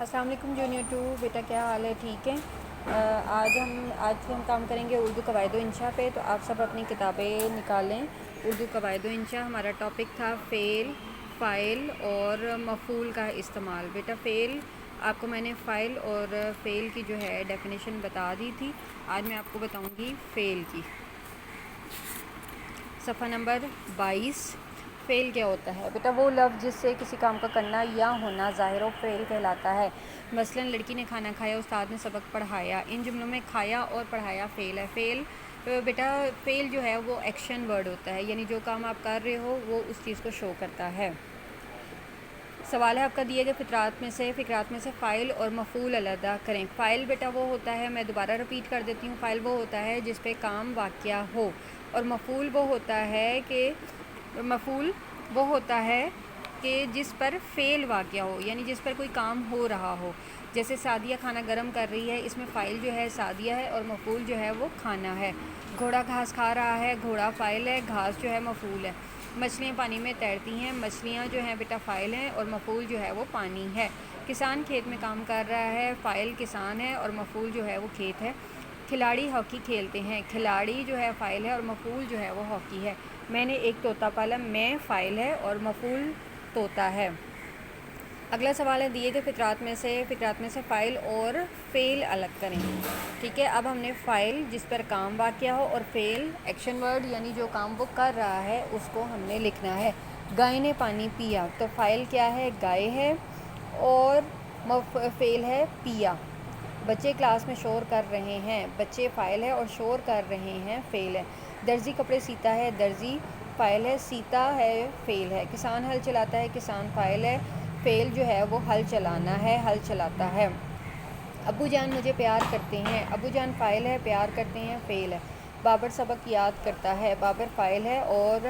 السلام علیکم جونیئر 2 بیٹا، کیا حال ہے؟ ٹھیک ہے؟ آج سے ہم کام کریں گے اردو قواعد و انشاء پہ، تو آپ سب اپنی کتابیں نکالیں۔ اردو قواعد و انشاء ہمارا ٹاپک تھا فعل، فاعل اور مفعول کا استعمال۔ بیٹا فعل، آپ کو میں نے فاعل اور فعل کی جو ہے ڈیفینیشن بتا دی تھی، آج میں آپ کو بتاؤں گی فعل کی۔ صفحہ نمبر 22۔ فعل کیا ہوتا ہے؟ بیٹا وہ لفظ جس سے کسی کام کا کرنا یا ہونا ظاہر و فعل کہلاتا ہے۔ مثلاً لڑکی نے کھانا کھایا، استاد نے سبق پڑھایا۔ ان جملوں میں کھایا اور پڑھایا فعل ہے۔ بیٹا فعل جو ہے وہ ایکشن ورڈ ہوتا ہے، یعنی جو کام آپ کر رہے ہو وہ اس چیز کو شو کرتا ہے۔ سوال ہے آپ کا دیے گئے فقرات میں سے فاعل اور مفعول علیحدہ کریں۔ فاعل بیٹا وہ ہوتا ہے، میں دوبارہ رپیٹ کر دیتی ہوں، فاعل وہ ہوتا ہے جس پہ کام واقع ہو، اور مفعول وہ ہوتا ہے کہ جس پر فعل واقع ہو، یعنی جس پر کوئی کام ہو رہا ہو۔ جیسے سعدیہ کھانا گرم کر رہی ہے، اس میں فاعل جو ہے سعدیہ ہے اور مفعول جو ہے وہ کھانا ہے۔ گھوڑا گھاس کھا رہا ہے، گھوڑا فاعل ہے، گھاس جو ہے مفعول ہے۔ مچھلیاں پانی میں تیرتی ہیں، مچھلیاں جو ہیں بیٹا فاعل ہیں اور مفعول جو ہے وہ پانی ہے۔ کسان کھیت میں کام کر رہا ہے، فاعل کسان ہے اور مفعول جو ہے وہ کھیت ہے۔ کھلاڑی ہاکی کھیلتے ہیں، کھلاڑی جو ہے فاعل ہے اور مفعول جو ہے وہ ہاکی ہے۔ میں نے ایک طوطا پالا، میں فاعل ہے اور مفعول طوطا ہے۔ اگلا سوال ہے دیے گئے فقرات میں سے فاعل اور فعل الگ کریں۔ ٹھیک ہے، اب ہم نے فاعل جس پر کام واقع ہو اور فعل ایکشن ورڈ یعنی جو کام وہ کر رہا ہے اس کو ہم نے لکھنا ہے۔ گائے نے پانی پیا، تو فاعل کیا ہے؟ گائے ہے اور فعل ہے پیا۔ بچے کلاس میں شور کر رہے ہیں، بچے فاعل ہے اور شور کر رہے ہیں فعل ہے۔ درزی کپڑے سیتا ہے، درزی فاعل ہے، سیتا ہے فعل ہے۔ کسان ہل چلاتا ہے، کسان فاعل ہے، فعل جو ہے وہ ہل چلانا ہے، ہل چلاتا ہے۔ ابو جان مجھے پیار کرتے ہیں، ابو جان فاعل ہے، پیار کرتے ہیں فعل ہے۔ بابر سبق یاد کرتا ہے، بابر فاعل ہے اور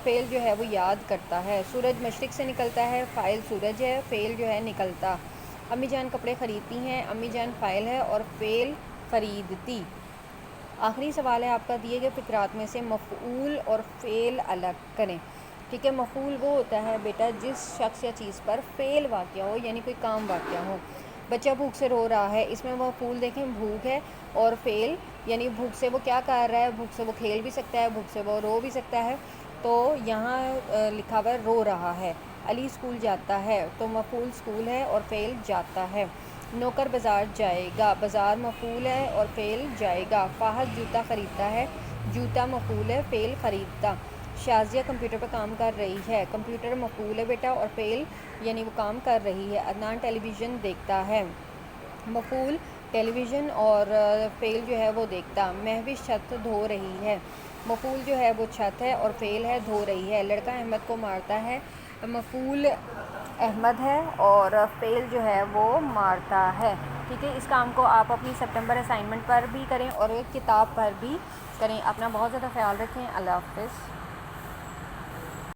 فعل جو ہے وہ یاد کرتا ہے۔ سورج مشرق سے نکلتا ہے، فاعل سورج ہے، فعل جو ہے نکلتا۔ امی جان کپڑے خریدتی ہیں، امی جان فاعل ہے اور فعل خریدتی۔ آخری سوال ہے آپ کا دیے گئے فقرات میں سے مفعول اور فعل الگ کریں۔ ٹھیک ہے، مفعول وہ ہوتا ہے بیٹا جس شخص یا چیز پر فعل واقع ہو، یعنی کوئی کام واقع ہو۔ بچہ بھوک سے رو رہا ہے، اس میں مفعول دیکھیں بھوک ہے اور فعل یعنی بھوک سے وہ کیا کر رہا ہے، بھوک سے وہ کھیل بھی سکتا ہے، بھوک سے وہ رو بھی سکتا ہے، تو یہاں لکھا ہوا ہے رو رہا ہے۔ علی اسکول جاتا ہے، تو مفعول اسکول ہے اور فعل جاتا ہے۔ نوکر بازار جائے گا، بازار مفعول ہے اور فعل جائے گا۔ فاحد جوتا خریدتا ہے، جوتا مفعول ہے، فعل خریدتا۔ شازیہ کمپیوٹر پر کام کر رہی ہے، کمپیوٹر مفعول ہے بیٹا اور فعل یعنی وہ کام کر رہی ہے۔ عدنان ٹیلی ویژن دیکھتا ہے، مفعول ٹیلی ویژن اور فعل جو ہے وہ دیکھتا۔ مہوش چھت دھو رہی ہے، مفعول جو ہے وہ چھت ہے اور فعل ہے دھو رہی ہے۔ لڑکا احمد کو مارتا ہے، مفعول احمد ہے اور فعل جو ہے وہ مارتا ہے۔ ٹھیک ہے، اس کام کو آپ اپنی سپٹمبر اسائنمنٹ پر بھی کریں اور کتاب پر بھی کریں۔ اپنا بہت زیادہ خیال رکھیں۔ اللہ حافظ۔